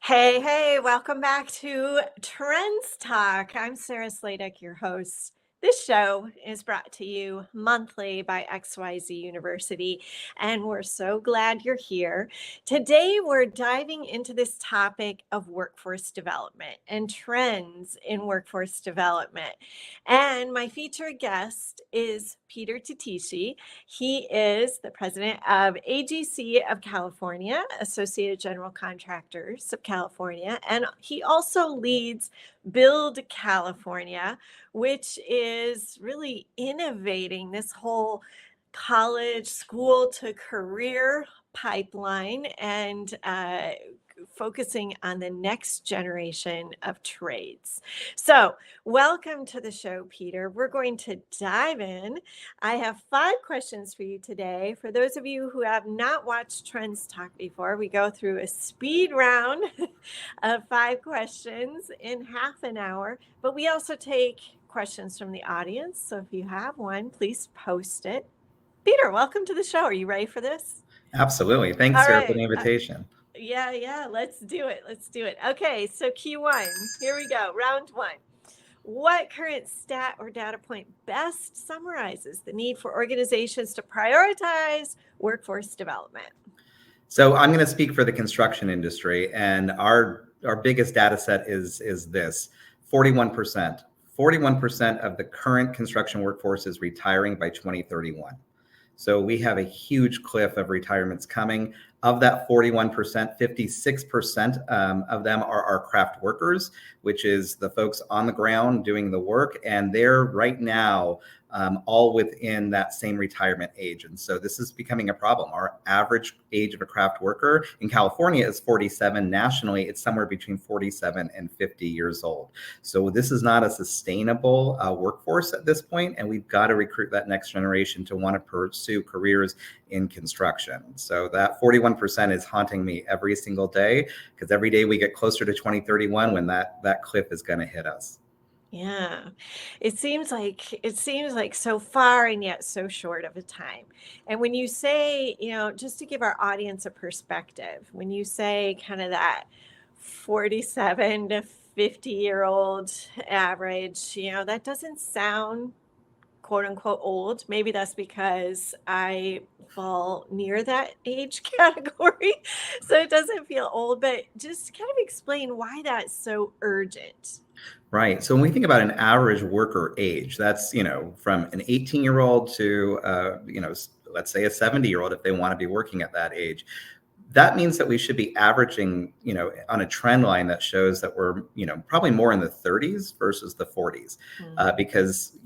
Hey, welcome back to Trends Talk. I'm Sarah Sladek, your host. This show is brought to you monthly by XYZ University, and we're so glad you're here. Today, we're diving into this topic of workforce development and trends in workforce development. And my featured guest is Peter Tateishi. He is the president of AGC of California, Associated General Contractors of California, and he also leads Build California, which is really innovating this whole college, school to career pipeline and focusing on the next generation of trades. So, welcome to the show, Peter. We're going to dive in. I have 5 questions for you today. For those of you who have not watched Trends Talk before, we go through a speed round of 5 questions in half an hour, but we also take questions from the audience. So if you have one, please post it. Peter, welcome to the show. Are you ready for this? Absolutely. Thanks, All Sarah, for right. the invitation. Yeah, let's do it. Okay, so Q1, here we go. Round 1. What current stat or data point best summarizes the need for organizations to prioritize workforce development? So I'm going to speak for the construction industry, and our biggest data set is this: 41%. 41% of the current construction workforce is retiring by 2031. So we have a huge cliff of retirements coming. Of that 41%, 56% of them are our craft workers, which is the folks on the ground doing the work. And they're right now all within that same retirement age. And so this is becoming a problem. Our average age of a craft worker in California is 47. Nationally, it's somewhere between 47 and 50 years old. So this is not a sustainable workforce at this point, and we've got to recruit that next generation to want to pursue careers in construction. So that 41% is haunting me every single day, because every day we get closer to 2031 when that cliff is going to hit us. Yeah. It seems like so far and yet so short of a time. And when you say, just to give our audience a perspective, when you say kind of that 47 to 50-year-old average, that doesn't sound quote unquote old. Maybe that's because I fall near that age category. So it doesn't feel old, but just kind of explain why that's so urgent. Right. So when we think about an average worker age, that's, from an 18-year-old to, let's say a 70-year-old if they want to be working at that age. That means that we should be averaging, on a trend line that shows that we're, probably more in the 30s versus the 40s. Because,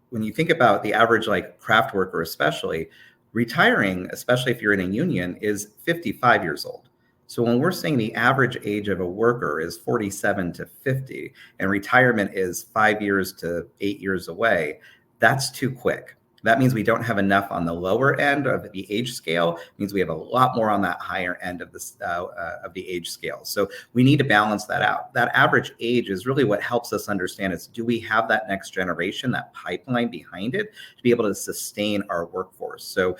when you think about the average like craft worker, especially retiring, especially if you're in a union, is 55 years old. So when we're saying the average age of a worker is 47 to 50 and retirement is 5 years to 8 years away, that's too quick. That means we don't have enough on the lower end of the age scale. It means we have a lot more on that higher end of the age scale. So we need to balance that out. That average age is really what helps us understand is, do we have that next generation, that pipeline behind it to be able to sustain our workforce? So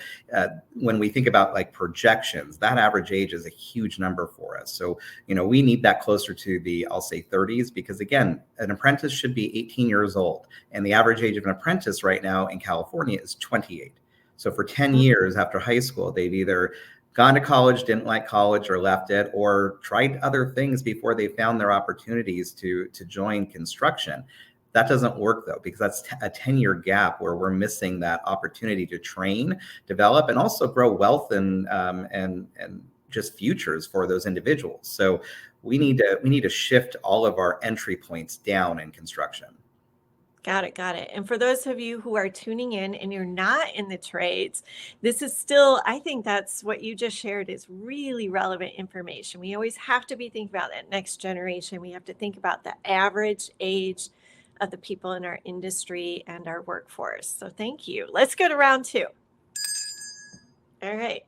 when we think about like projections, that average age is a huge number for us. So, we need that closer to the, I'll say 30s, because again, an apprentice should be 18 years old. And the average age of an apprentice right now in California is 28. So for 10 years after high school, they've either gone to college, didn't like college, or left it, or tried other things before they found their opportunities to join construction. That doesn't work though, because that's a 10-year gap where we're missing that opportunity to train, develop, and also grow wealth and just futures for those individuals. So we need to shift all of our entry points down in construction. Got it. And for those of you who are tuning in and you're not in the trades, this is still, I think that's what you just shared is really relevant information. We always have to be thinking about that next generation. We have to think about the average age of the people in our industry and our workforce. So thank you. Let's go to round 2. All right.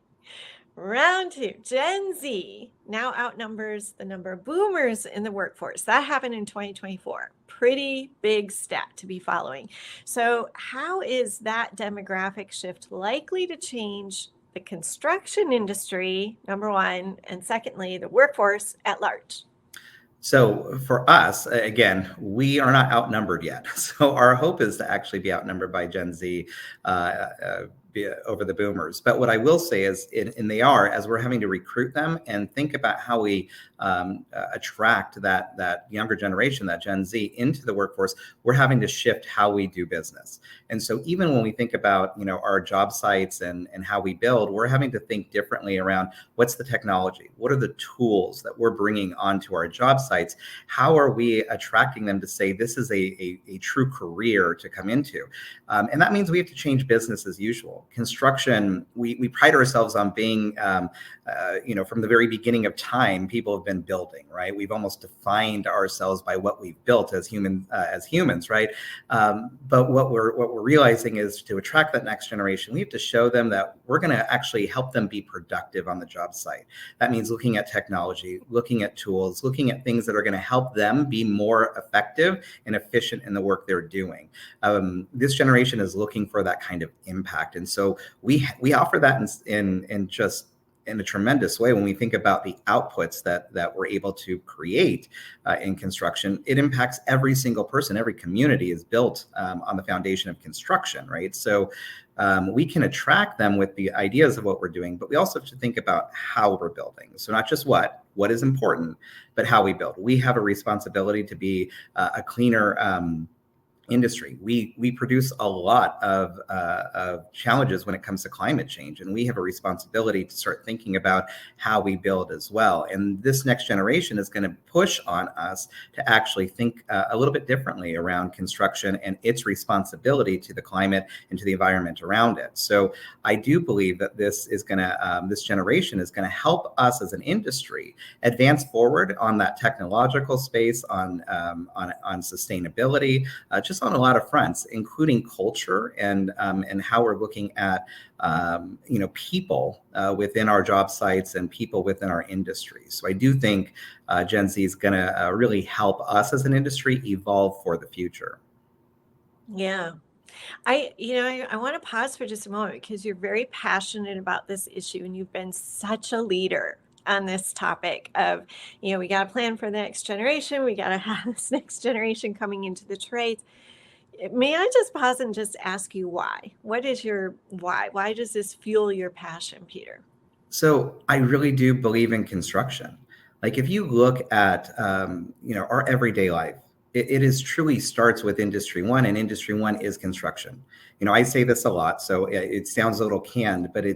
Round 2, Gen Z now outnumbers the number of boomers in the workforce. That happened in 2024. Pretty big stat to be following. So how is that demographic shift likely to change the construction industry, number one, and secondly, the workforce at large? So for us, again, we are not outnumbered yet. So our hope is to actually be outnumbered by Gen Z over the boomers. But what I will say is, and they are, as we're having to recruit them and think about how we attract that younger generation, that Gen Z, into the workforce, we're having to shift how we do business. And so even when we think about our job sites and how we build, we're having to think differently around what's the technology, what are the tools that we're bringing onto our job sites, how are we attracting them to say this is a true career to come into, and that means we have to change business as usual. Construction, we pride ourselves on being from the very beginning of time, people have been building, right? We've almost defined ourselves by what we've built as humans, right? But what we're realizing is, to attract that next generation, we have to show them that we're going to actually help them be productive on the job site. That means looking at technology, looking at tools, looking at things that are going to help them be more effective and efficient in the work they're doing. This generation is looking for that kind of impact, and so we offer that in a tremendous way. When we think about the outputs that we're able to create in construction, it impacts every single person. Every community is built on the foundation of construction, right? So we can attract them with the ideas of what we're doing, but we also have to think about how we're building. So not just what is important, but how we build. We have a responsibility to be a cleaner industry. We produce a lot of challenges when it comes to climate change, and we have a responsibility to start thinking about how we build as well. And this next generation is going to push on us to actually think a little bit differently around construction and its responsibility to the climate and to the environment around it. So I do believe that this generation is going to help us as an industry advance forward on that technological space, on sustainability, just on a lot of fronts, including culture and how we're looking at people within our job sites and people within our industry. So I do think Gen Z is going to really help us as an industry evolve for the future. Yeah. I want to pause for just a moment, because you're very passionate about this issue and you've been such a leader on this topic of, we got to plan for the next generation. We got to have this next generation coming into the trades. May I just pause and just ask you why? What is your why? Why does this fuel your passion, Peter? So I really do believe in construction. Like, if you look at our everyday life, it is truly starts with Industry 1, and Industry 1 is construction. I say this a lot, so it sounds a little canned, but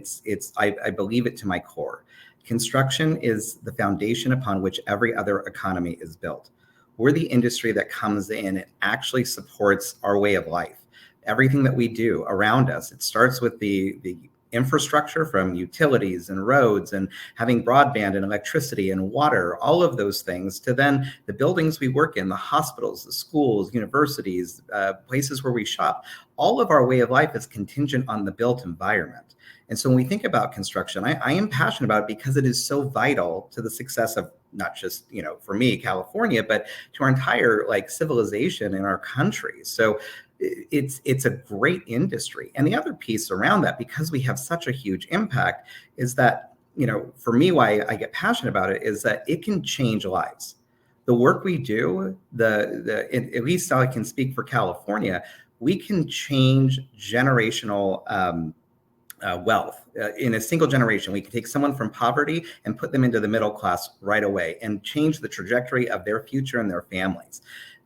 I believe it to my core. Construction is the foundation upon which every other economy is built. We're the industry that comes in and actually supports our way of life. Everything that we do around us, it starts with the infrastructure, from utilities and roads and having broadband and electricity and water, all of those things, to then the buildings we work in, the hospitals, the schools, universities, places where we shop. All of our way of life is contingent on the built environment. And so when we think about construction, I am passionate about it because it is so vital to the success of not just, for me, California, but to our entire civilization in our country. So it's a great industry. And the other piece around that, because we have such a huge impact, is that, for me, why I get passionate about it is that it can change lives. The work we do, at least I can speak for California, we can change generational wealth. In a single generation, we can take someone from poverty and put them into the middle class right away and change the trajectory of their future and their families.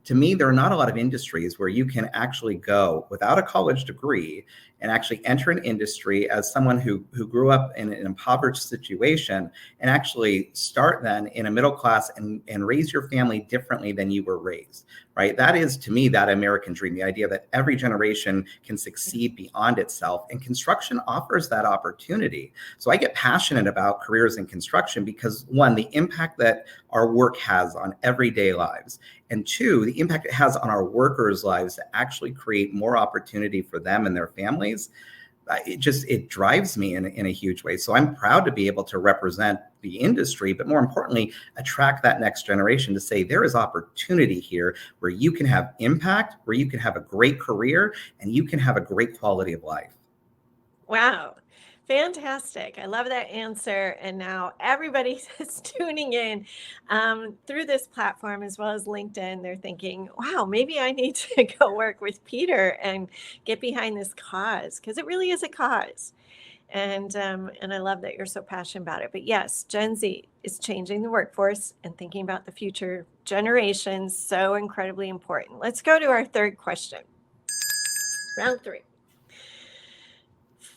To me, there are not a lot of industries where you can actually go without a college degree and actually enter an industry as someone who grew up in an impoverished situation and actually start then in a middle class and raise your family differently than you were raised, right? That is, to me, that American dream, the idea that every generation can succeed beyond itself. And construction offers that opportunity. So I get passionate about careers in construction because, one, the impact that our work has on everyday lives, and two, the impact it has on our workers' lives to actually create more opportunity for them and their families. It drives me in a huge way. So I'm proud to be able to represent the industry, but more importantly, attract that next generation to say there is opportunity here where you can have impact, where you can have a great career, and you can have a great quality of life. Wow. Fantastic. I love that answer. And now everybody is tuning in through this platform as well as LinkedIn. They're thinking, wow, maybe I need to go work with Peter and get behind this cause because it really is a cause. And I love that you're so passionate about it. But yes, Gen Z is changing the workforce and thinking about the future generations. So incredibly important. Let's go to our third question. Round three.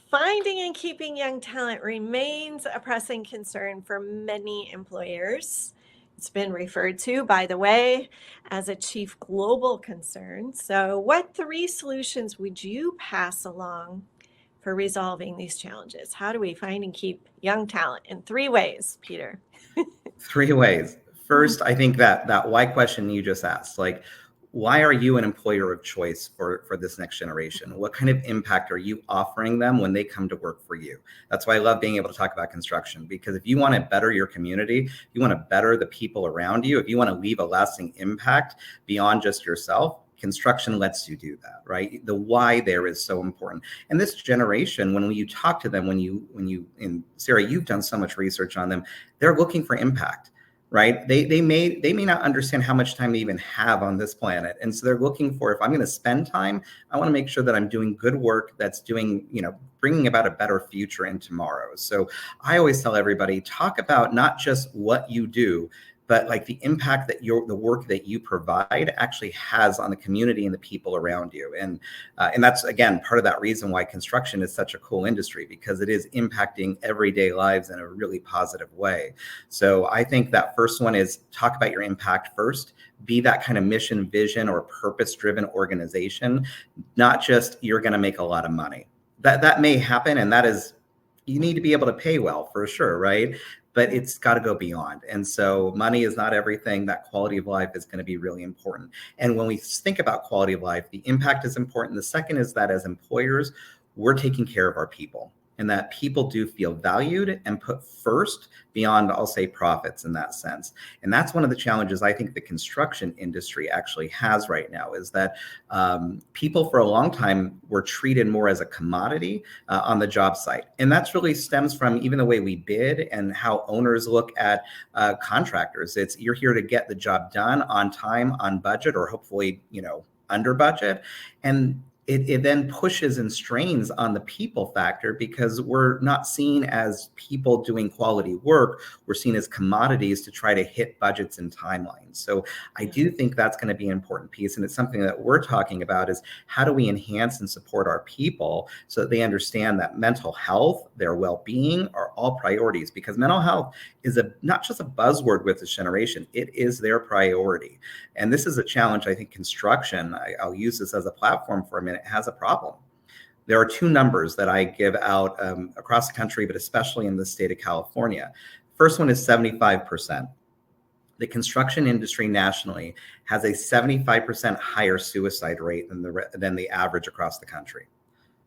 Finding and keeping young talent remains a pressing concern for many employers. It's been referred to, by the way, as a chief global concern. So, what three solutions would you pass along for resolving these challenges? How do we find and keep young talent in three ways, Peter? Three ways. First, I think that why question you just asked, like, why are you an employer of choice for this next generation? What kind of impact are you offering them when they come to work for you? That's why I love being able to talk about construction, because if you want to better your community, if you want to better the people around you, if you want to leave a lasting impact beyond just yourself, construction lets you do that, right? The why there is so important. And this generation, when you talk to them, and Sarah, you've done so much research on them, they're looking for impact, right? They may not understand how much time they even have on this planet. And so they're looking for, if I'm going to spend time, I want to make sure that I'm doing good work that's doing, bringing about a better future in tomorrow. So I always tell everybody, talk about not just what you do, but like the impact that the work that you provide actually has on the community and the people around you. And that's, again, part of that reason why construction is such a cool industry, because it is impacting everyday lives in a really positive way. So I think that first one is talk about your impact first. Be that kind of mission, vision, or purpose-driven organization, not just you're going to make a lot of money. That may happen, and that is, you need to be able to pay well for sure, right? But it's got to go beyond. And so money is not everything. That quality of life is going to be really important. And when we think about quality of life, the impact is important. The second is that as employers, we're taking care of our people, and that people do feel valued and put first beyond, I'll say, profits in that sense. And that's one of the challenges I think the construction industry actually has right now, is that people for a long time were treated more as a commodity on the job site. And that's really stems from even the way we bid and how owners look at contractors. It's, you're here to get the job done on time, on budget, or hopefully, under budget. And it then pushes and strains on the people factor, because we're not seen as people doing quality work. We're seen as commodities to try to hit budgets and timelines. So I do think that's going to be an important piece. And it's something that we're talking about, is how do we enhance and support our people so that they understand that mental health, their well-being are all priorities, because mental health is not just a buzzword with this generation, it is their priority. And this is a challenge. I think construction, I'll use this as a platform for a minute, has a problem. There are two numbers that I give out across the country, but especially in the state of California. First one is 75%. The construction industry nationally has a 75% higher suicide rate than the average across the country.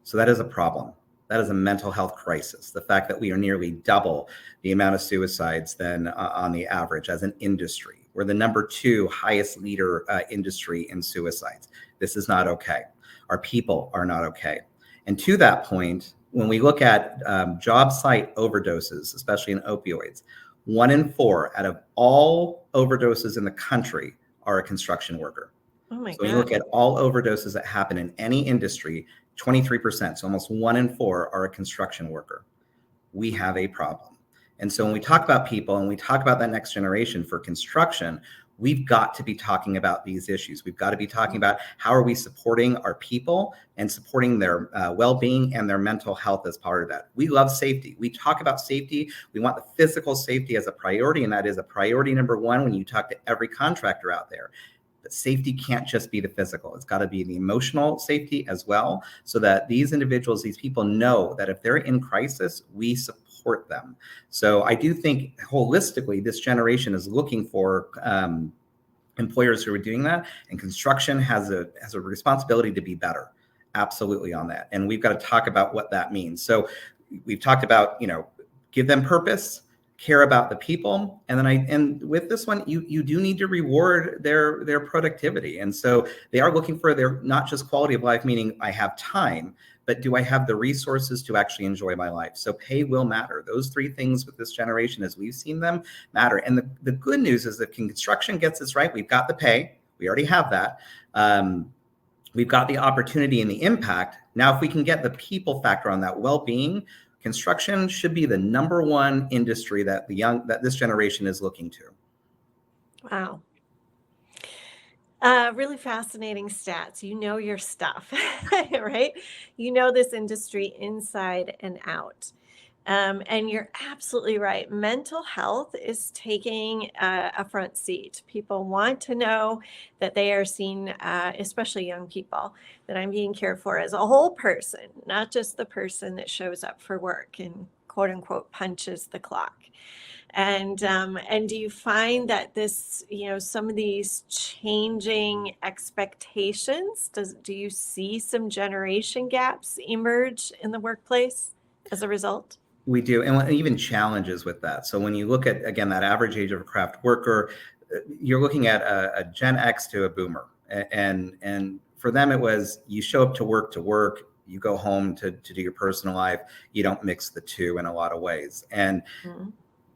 So that is a problem. That is a mental health crisis. The fact that we are nearly double the amount of suicides than on the average as an industry. We're the number 2 highest leader industry in suicides. This is not okay. Our people are not okay. And to that point, when we look at job site overdoses, especially in opioids, 1 in 4 out of all overdoses in the country are a construction worker. Oh my So when you look at all overdoses that happen in any industry, 23%, so almost 1 in 4 are a construction worker. We have a problem. And so when we talk about people and we talk about that next generation for construction, we've got to be talking about these issues. We've got to be talking about how are we supporting our people and supporting their well-being and their mental health as part of that. We love safety. We talk about safety. We want the physical safety as a priority, and that is a priority number 1 when you talk to every contractor out there. But safety can't just be the physical. It's got to be the emotional safety as well, so that these individuals, these people know that if they're in crisis, we support them. So I do think holistically, this generation is looking for employers who are doing that, and construction has a responsibility to be better. Absolutely on that. And we've got to talk about what that means. So we've talked about, give them purpose, care about the people, and with this one, you do need to reward their productivity. And so they are looking for their not just quality of life, meaning I have time, but do I have the resources to actually enjoy my life? So pay will matter. Those three things with this generation, as we've seen them, matter. And the good news is that construction gets this right. We've got the pay. We already have that. We've got the opportunity and the impact. Now, if we can get the people factor on that well-being, construction should be the number one industry that this generation is looking to. Wow. Really fascinating stats. You know your stuff, right? You know this industry inside and out. And you're absolutely right. Mental health is taking a front seat. People want to know that they are seen, especially young people, that I'm being cared for as a whole person, not just the person that shows up for work and quote unquote punches the clock. And do you find that this, some of these changing expectations, do you see some generation gaps emerge in the workplace as a result? We do, and even challenges with that. So when you look at, again, that average age of a craft worker, you're looking at a Gen X to a boomer. And for them, it was, you show up to work, you go home to do your personal life. You don't mix the two in a lot of ways. And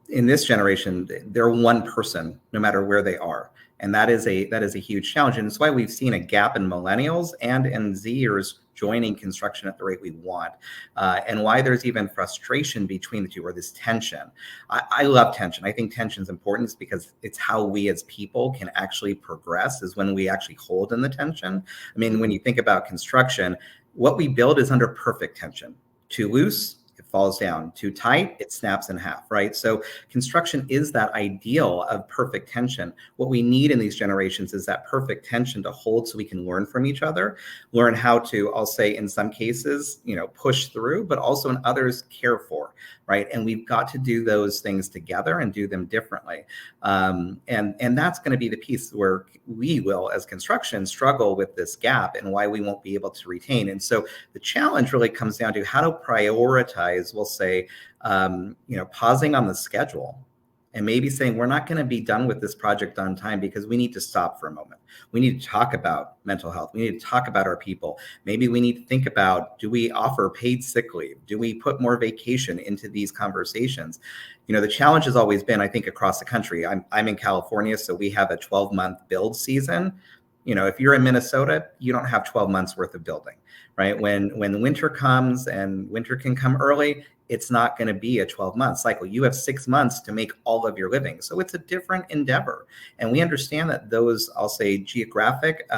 in this generation, they're one person, no matter where they are. And that is a huge challenge. And it's why we've seen a gap in millennials and in Zers joining construction at the rate we want, and why there's even frustration between the two, or this tension. I love tension. I think tension is important because it's how we as people can actually progress, is when we actually hold in the tension. I mean, when you think about construction, what we build is under perfect tension. Too loose, it falls down. Too tight, it snaps in half, right? So construction is that ideal of perfect tension. What we need in these generations is that perfect tension to hold, so we can learn from each other, learn how to, I'll say in some cases, push through, but also in others care for, right? And we've got to do those things together and do them differently. And that's going to be the piece where we will, as construction, struggle with this gap, and why we won't be able to retain. And so the challenge really comes down to how to prioritize, we'll say, pausing on the schedule, and maybe saying, we're not going to be done with this project on time because we need to stop for a moment. We need to talk about mental health. We need to talk about our people. Maybe we need to think about, do we offer paid sick leave? Do we put more vacation into these conversations? The challenge has always been, I think, across the country. I'm in California, so we have a 12-month build season. If you're in Minnesota, you don't have 12 months worth of building, right? When the winter comes, and winter can come early, it's not going to be a 12-month cycle. You have 6 months to make all of your living. So it's a different endeavor. And we understand that those, I'll say, geographic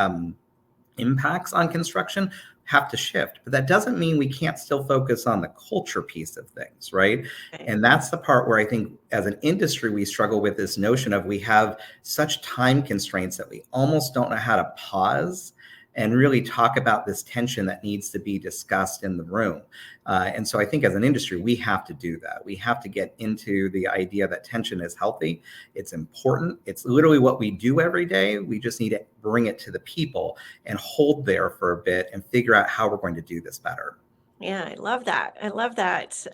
impacts on construction have to shift. But that doesn't mean we can't still focus on the culture piece of things, right? And that's the part where I think as an industry, we struggle with this notion of, we have such time constraints that we almost don't know how to pause and really talk about this tension that needs to be discussed in the room. And so I think as an industry, we have to do that. We have to get into the idea that tension is healthy. It's important. It's literally what we do every day. We just need to bring it to the people and hold there for a bit and figure out how we're going to do this better. Yeah, I love that. I love that,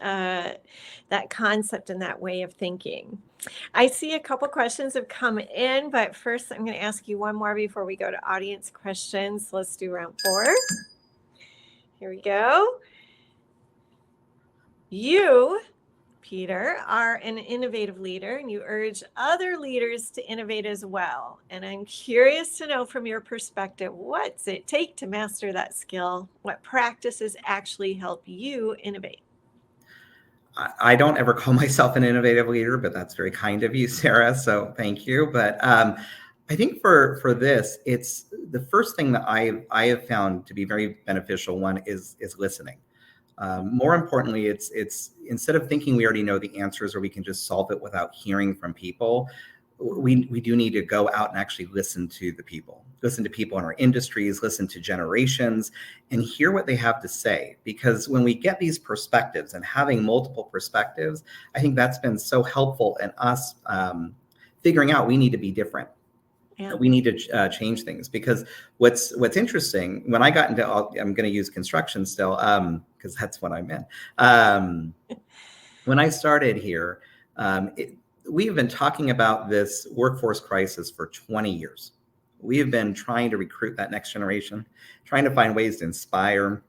that concept and that way of thinking. I see a couple questions have come in, but first I'm going to ask you one more before we go to audience questions. Let's do round 4. Here we go. You, Peter, are an innovative leader, and you urge other leaders to innovate as well. And I'm curious to know, from your perspective, what's it take to master that skill? What practices actually help you innovate? I don't ever call myself an innovative leader, but that's very kind of you, Sarah. So thank you. But I think for this, it's the first thing that I have found to be very beneficial. One is listening. More importantly, it's instead of thinking we already know the answers, or we can just solve it without hearing from people, we do need to go out and actually listen to people in our industries, listen to generations, and hear what they have to say. Because when we get these perspectives, and having multiple perspectives, I think that's been so helpful in us figuring out we need to be different. Yeah. We need to change things. Because what's interesting, when I got into, I'm going to use construction still, because that's what I'm in. When I started here, we have been talking about this workforce crisis for 20 years. We have been trying to recruit that next generation, trying to find ways to inspire,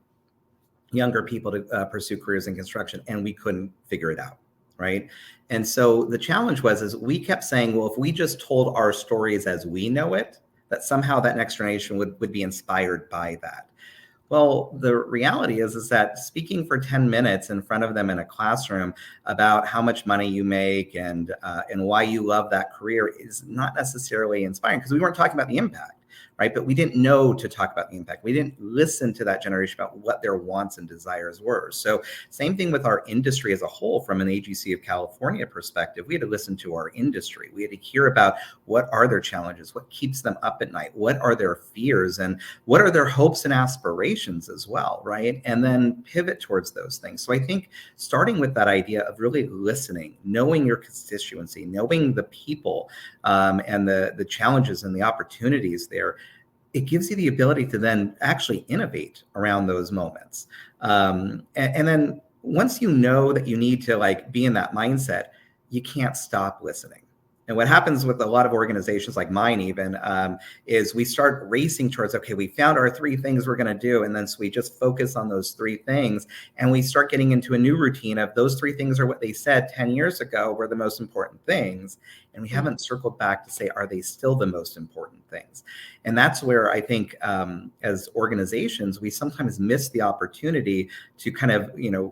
younger people to pursue careers in construction, and we couldn't figure it out, right? And so the challenge is we kept saying, well, if we just told our stories as we know it, that somehow that next generation would be inspired by that. Well, the reality is that speaking for 10 minutes in front of them in a classroom about how much money you make and why you love that career is not necessarily inspiring, because we weren't talking about the impact, right? But we didn't know to talk about the impact. We didn't listen to that generation about what their wants and desires were. So same thing with our industry as a whole. From an AGC of California perspective, we had to listen to our industry. We had to hear about what are their challenges, what keeps them up at night, what are their fears, and what are their hopes and aspirations as well, right? And then pivot towards those things. So I think starting with that idea of really listening, knowing your constituency, knowing the people and the challenges and the opportunities there, it gives you the ability to then actually innovate around those moments. And then once you know that you need to be in that mindset, you can't stop listening. And what happens with a lot of organizations like mine even is we start racing towards, okay, we found our 3 things we're going to do. And then so we just focus on those 3 things. And we start getting into a new routine of those 3 things are what they said 10 years ago were the most important things. And we haven't circled back to say, are they still the most important things? And that's where I think as organizations, we sometimes miss the opportunity to kind of,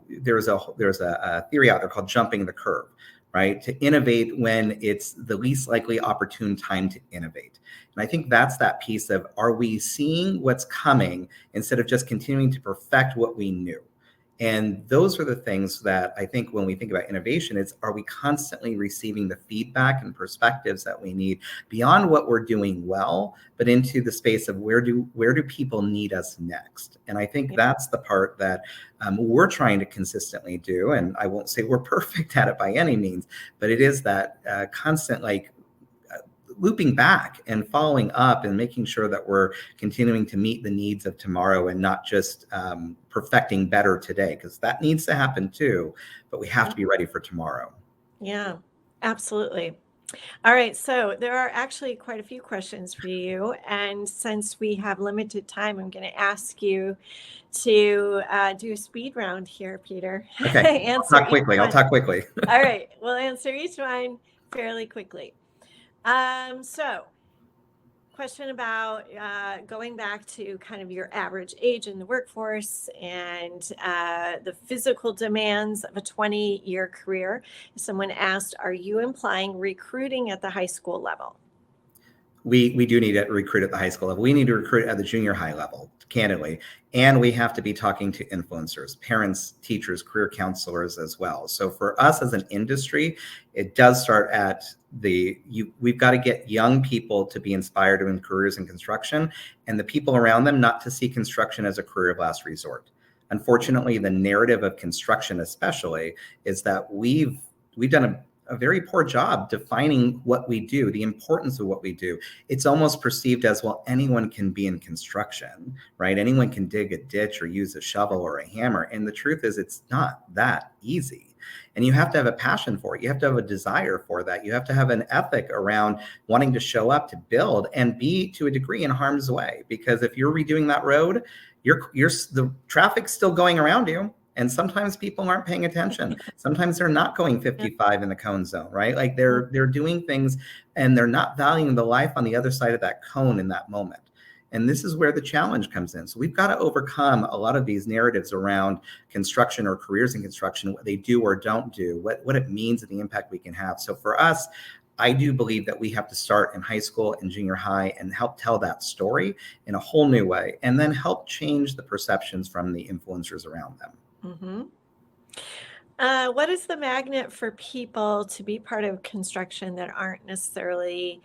there's a theory out there called jumping the curve, right? To innovate when it's the least likely opportune time to innovate. And I think that's that piece of, are we seeing what's coming instead of just continuing to perfect what we knew? And those are the things that I think when we think about innovation, it's, are we constantly receiving the feedback and perspectives that we need beyond what we're doing well, but into the space of where do people need us next? And I think that's the part that we're trying to consistently do. And I won't say we're perfect at it by any means, but it is that constant looping back and following up and making sure that we're continuing to meet the needs of tomorrow and not just perfecting better today, because that needs to happen too, but we have to be ready for tomorrow. Yeah, absolutely. All right, so there are actually quite a few questions for you. And since we have limited time, I'm going to ask you to do a speed round here, Peter. Okay, I'll talk quickly. All right, we'll answer each one fairly quickly. So question about going back to kind of your average age in the workforce and the physical demands of a 20-year career. Someone asked, are you implying recruiting at the high school level? We do need to recruit at the high school level. We need to recruit at the junior high level, candidly. And we have to be talking to influencers, parents, teachers, career counselors as well. So for us as an industry, it does start at we've got to get young people to be inspired in careers in construction, and the people around them not to see construction as a career of last resort. Unfortunately, the narrative of construction especially is that we've done a very poor job defining what we do, the importance of what we do. It's almost perceived as, well, anyone can be in construction, right? Anyone can dig a ditch or use a shovel or a hammer. And the truth is, it's not that easy. And you have to have a passion for it. You have to have a desire for that. You have to have an ethic around wanting to show up to build and be, to a degree, in harm's way. Because if you're redoing that road, the traffic's still going around you. And sometimes people aren't paying attention. Sometimes they're not going 55 in the cone zone, right? Like they're doing things and they're not valuing the life on the other side of that cone in that moment. And this is where the challenge comes in. So we've got to overcome a lot of these narratives around construction or careers in construction, what they do or don't do, what it means and the impact we can have. So for us, I do believe that we have to start in high school and junior high and help tell that story in a whole new way, and then help change the perceptions from the influencers around them. Mm-hmm. What is the magnet for people to be part of construction that aren't necessarily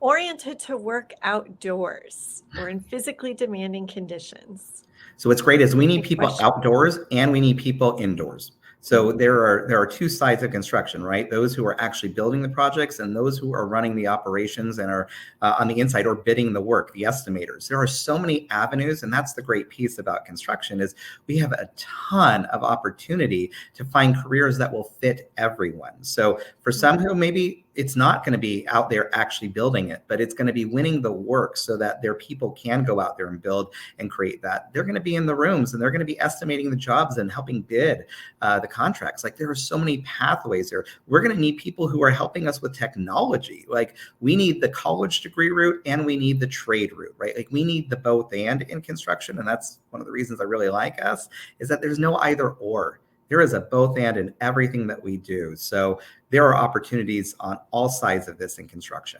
oriented to work outdoors or in physically demanding conditions? So what's great is we need people outdoors and we need people indoors. So there are 2 sides of construction, right? Those who are actually building the projects and those who are running the operations and are on the inside or bidding the work, the estimators. There are so many avenues, and that's the great piece about construction is we have a ton of opportunity to find careers that will fit everyone. So for some who maybe it's not going to be out there actually building it, but it's going to be winning the work so that their people can go out there and build and create that. They're going to be in the rooms and they're going to be estimating the jobs and helping bid the contracts. Like there are so many pathways there. We're going to need people who are helping us with technology. Like we need the college degree route and we need the trade route, right? Like we need the both and in construction. And that's one of the reasons I really like us, is that there's no either or. There is a both and in everything that we do. So there are opportunities on all sides of this in construction.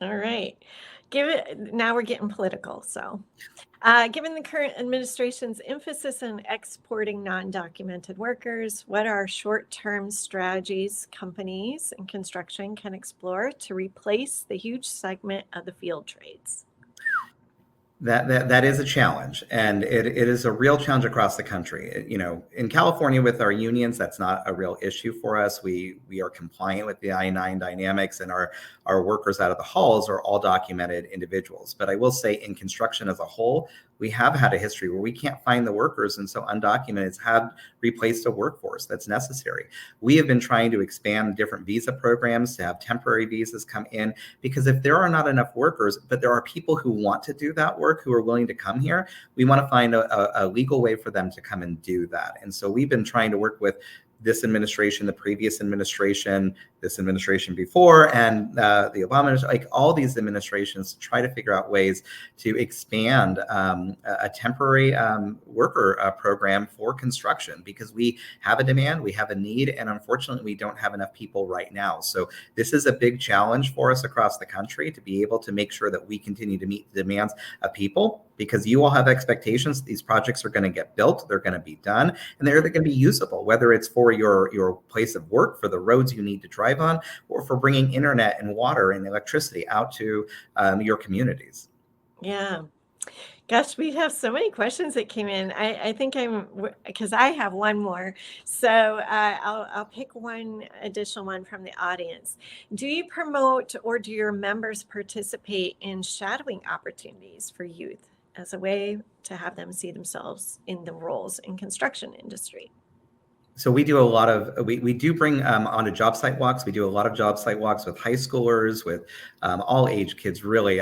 All right. Now we're getting political. So, given the current administration's emphasis on exporting non-documented workers, what are short-term strategies companies in construction can explore to replace the huge segment of the field trades? That is a challenge, and it is a real challenge across the country. You know, in California with our unions, that's not a real issue for us. We are compliant with the I-9 dynamics, and our workers out of the halls are all documented individuals. But I will say, in construction as a whole, we have had a history where we can't find the workers, and so undocumented have replaced a workforce that's necessary. We have been trying to expand different visa programs to have temporary visas come in, because if there are not enough workers, but there are people who want to do that work, who are willing to come here, we want to find a legal way for them to come and do that. And so we've been trying to work with this administration, the previous administration, this administration before, and the Obama, like all these administrations, to try to figure out ways to expand a temporary worker program for construction, because we have a demand, we have a need, and unfortunately we don't have enough people right now. So this is a big challenge for us across the country to be able to make sure that we continue to meet the demands of people, because you all have expectations. These projects are going to get built, they're going to be done, and they're going to be usable, whether it's for your place of work, for the roads you need to drive on, or for bringing internet and water and electricity out to your communities. Yeah. Gosh, we have so many questions that came in. I think because I have one more. So I'll pick one additional one from the audience. Do you promote or do your members participate in shadowing opportunities for youth as a way to have them see themselves in the roles in construction industry? So we do a lot of, we do bring onto job site walks. We do a lot of job site walks with high schoolers, with all age kids, really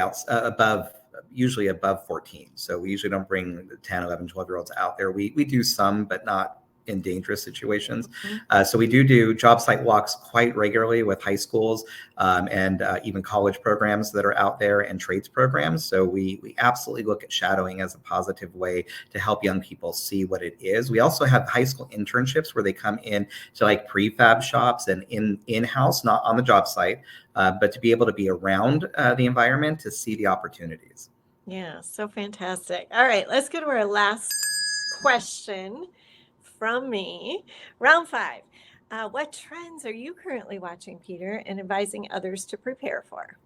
usually above 14. So we usually don't bring 10, 11, 12-year-olds out there. We do some, but not in dangerous situations. So we do job site walks quite regularly with high schools and even college programs that are out there, and trades programs. So we absolutely look at shadowing as a positive way to help young people see what it is. We also have high school internships where they come in to like prefab shops and in-house, not on the job site, but to be able to be around the environment to see the opportunities. Yeah, so fantastic. All right, let's go to our last question from me. Round 5. What trends are you currently watching, Peter, and advising others to prepare for?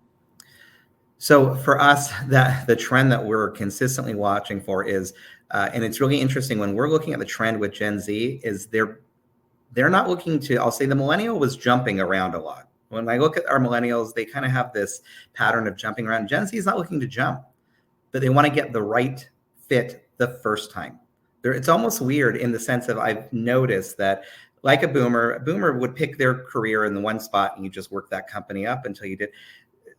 So for us, the trend that we're consistently watching for is, and it's really interesting when we're looking at the trend with Gen Z, is they're not looking to, I'll say the millennial was jumping around a lot. When I look at our millennials, they kind of have this pattern of jumping around. Gen Z is not looking to jump, but they want to get the right fit the first time. It's almost weird in the sense of, I've noticed that, like a boomer would pick their career in the one spot and you just work that company up until you did.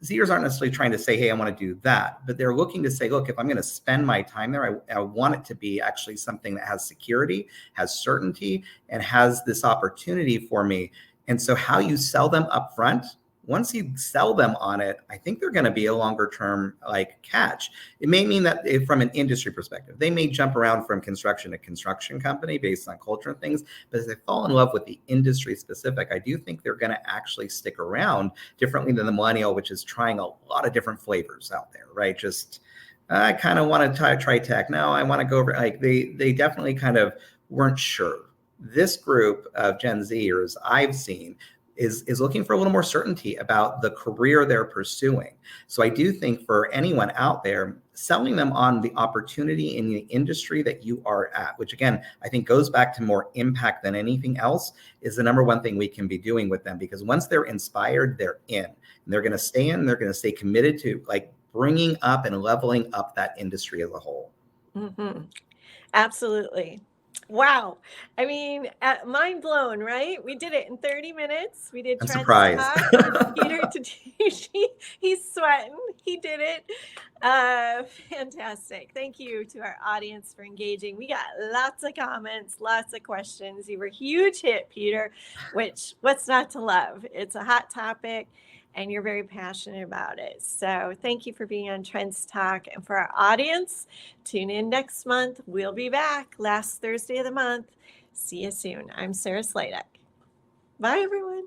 Zers aren't necessarily trying to say, hey, I want to do that, but they're looking to say, look, if I'm going to spend my time there, I want it to be actually something that has security, has certainty, and has this opportunity for me. And so how you sell them up front, once you sell them on it, I think they're going to be a longer term like catch. It may mean that from an industry perspective, they may jump around from construction to construction company based on culture and things, but as they fall in love with the industry specific, I do think they're going to actually stick around differently than the millennial, which is trying a lot of different flavors out there, right? Just, I kind of want to try tech. No, I want to go over, like they definitely kind of weren't sure. This group of Gen Zers I've seen is looking for a little more certainty about the career they're pursuing. So I do think for anyone out there, selling them on the opportunity in the industry that you are at, which again, I think goes back to more impact than anything else, is the number one thing we can be doing with them. Because once they're inspired, they're in. And they're going to stay in, they're going to stay committed to like bringing up and leveling up that industry as a whole. Mm-hmm. Absolutely. Wow. I mean, mind blown, right? We did it in 30 minutes. We did I'm Trends surprised. Talk with Peter Tateishi. He's sweating. He did it. Fantastic. Thank you to our audience for engaging. We got lots of comments, lots of questions. You were a huge hit, Peter, which what's not to love? It's a hot topic and you're very passionate about it. So thank you for being on Trends Talk. And for our audience, tune in next month. We'll be back last Thursday of the month. See you soon. I'm Sarah Sladek. Bye, everyone.